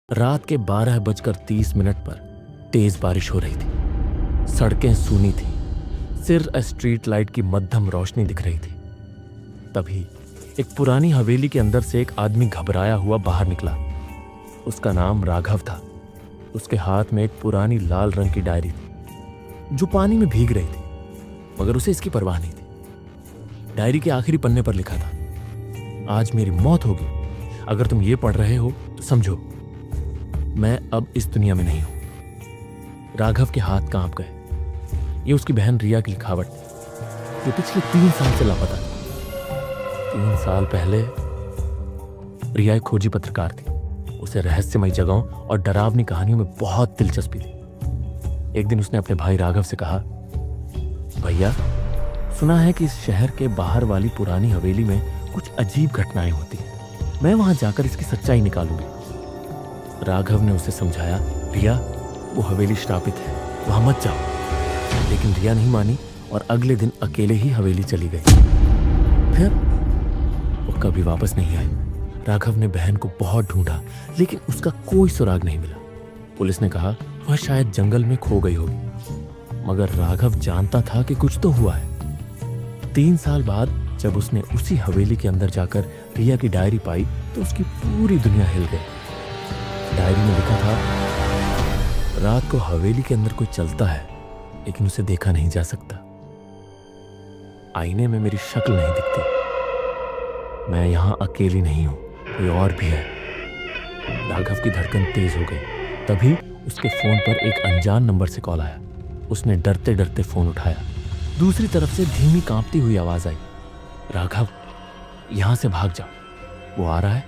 रात के 12:30 पर तेज बारिश हो रही थी। सड़कें सूनी थी, सिर्फ स्ट्रीट लाइट की मध्यम रोशनी दिख रही थी। तभी एक पुरानी हवेली के अंदर से एक आदमी घबराया हुआ बाहर निकला। उसका नाम राघव था। उसके हाथ में एक पुरानी लाल रंग की डायरी थी जो पानी में भीग रही थी, मगर उसे इसकी परवाह नहीं थी। डायरी के आखिरी पन्ने पर लिखा था, आज मेरी मौत होगी। अगर तुम ये पढ़ रहे हो तो समझो, मैं अब इस दुनिया में नहीं हूं। राघव के हाथ कांप गए। ये उसकी बहन रिया की लिखावट थी, जो पिछले 3 साल से लापता थी। 3 साल पहले रिया एक खोजी पत्रकार थी। उसे रहस्यमयी जगहों और डरावनी कहानियों में बहुत दिलचस्पी थी। एक दिन उसने अपने भाई राघव से कहा, भैया, सुना है कि इस शहर के बाहर वाली पुरानी हवेली में कुछ अजीब घटनाएं होती हैं। मैं वहां जाकर इसकी सच्चाई निकालूंगी। राघव ने उसे समझाया, रिया, वो हवेली श्रापित है, वहां मत जाओ। लेकिन रिया नहीं मानी और अगले दिन अकेले ही हवेली चली गई। फिर वो कभी वापस नहीं आई। राघव ने बहन को बहुत ढूंढा, लेकिन उसका कोई सुराग नहीं मिला। पुलिस ने कहा वह शायद जंगल में खो गई होगी, मगर राघव जानता था कि कुछ तो हुआ है। 3 साल बाद जब उसने उसी हवेली के अंदर जाकर रिया की डायरी पाई तो उसकी पूरी दुनिया हिल गई। डायरी में लिखा था, रात को हवेली के अंदर कोई चलता है, लेकिन उसे देखा नहीं जा सकता। आईने में मेरी शक्ल नहीं दिखती। मैं यहां अकेली नहीं हूं, कोई और भी है। राघव की धड़कन तेज हो गई। तभी उसके फोन पर एक अनजान नंबर से कॉल आया। उसने डरते डरते फोन उठाया। दूसरी तरफ से धीमी कांपती हुई आवाज आई, राघव, यहां से भाग जाओ, वो आ रहा है।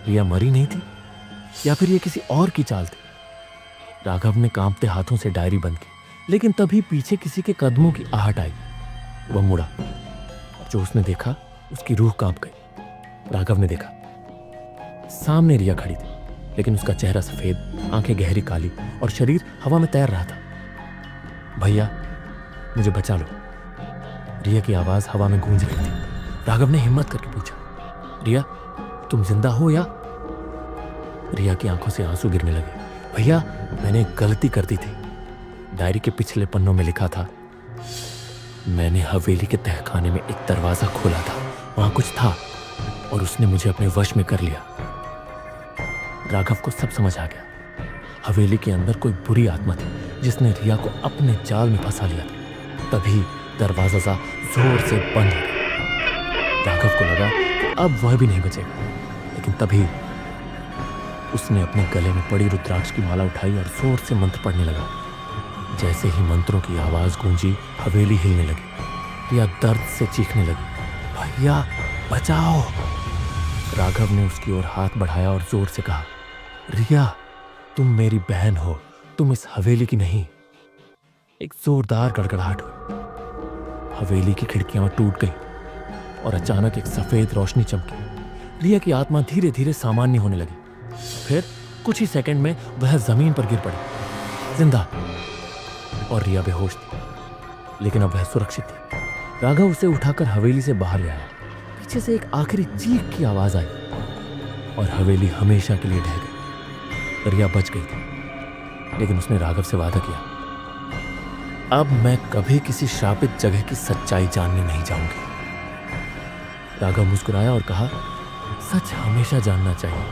रिया मरी नहीं थी, या फिर ये किसी और की चाल थी? राघव ने कांपते हाथों से डायरी बंद की, लेकिन तभी पीछे किसी के कदमों की आहट आई। वह मुड़ा। जो उसने देखा, उसकी रूह कांप गई। राघव ने देखा, सामने रिया खड़ी थी, लेकिन उसका चेहरा सफेद, आंखें गहरी काली और शरीर हवा में तैर रहा था। भैया, मुझे बचा लो। रिया की आवाज हवा में गूंज रही थी। राघव ने हिम्मत करके पूछा, रिया, तुम जिंदा हो या? रिया की आंखों से आंसू गिरने लगे। भैया, मैंने एक गलती कर दी थी। डायरी के पिछले पन्नों में लिखा था, मैंने हवेली के तहखाने में एक दरवाजा खोला था, वहां कुछ था और उसने मुझे अपने वश में कर लिया। राघव को सब समझ आ गया। हवेली के अंदर कोई बुरी आत्मा थी जिसने रिया को अपने जाल में फंसा लिया था। तभी दरवाजा जोर से बंद हो गया। राघव को लगा कि अब वह भी नहीं बचेगा, लेकिन तभी उसने अपने गले में पड़ी रुद्राक्ष की माला उठाई और जोर से मंत्र पढ़ने लगा। जैसे ही मंत्रों की आवाज गूंजी, हवेली हिलने लगी। रिया दर्द से चीखने लगी, भैया बचाओ। राघव ने उसकी ओर हाथ बढ़ाया और जोर से कहा, रिया, तुम मेरी बहन हो, तुम इस हवेली की नहीं। एक जोरदार गड़गड़ाहट हुई। हवेली की खिड़कियां टूट गईं और अचानक एक सफेद रोशनी चमकी। रिया की आत्मा धीरे धीरे सामान्य होने लगी। फिर कुछ ही सेकंड में वह जमीन पर गिर पड़ी, जिंदा। और रिया बेहोश थी, लेकिन अब वह सुरक्षित थी। राघव उसे उठाकर हवेली से बाहर ले आया। पीछे से एक आखिरी चीख की आवाज आई और हवेली हमेशा के लिए ढह गई। रिया बच गई थी, लेकिन उसने राघव से वादा किया, अब मैं कभी किसी श्रापित जगह की सच्चाई जानने नहीं जाऊंगी। राघव मुस्कुराया और कहा, सच हमेशा जानना चाहिए,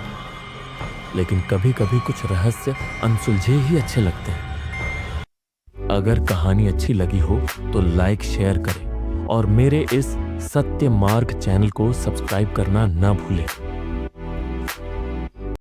लेकिन कभी कभी कुछ रहस्य अनसुलझे ही अच्छे लगते हैं। अगर कहानी अच्छी लगी हो तो लाइक शेयर करें और मेरे इस सत्य मार्ग चैनल को सब्सक्राइब करना ना भूलें।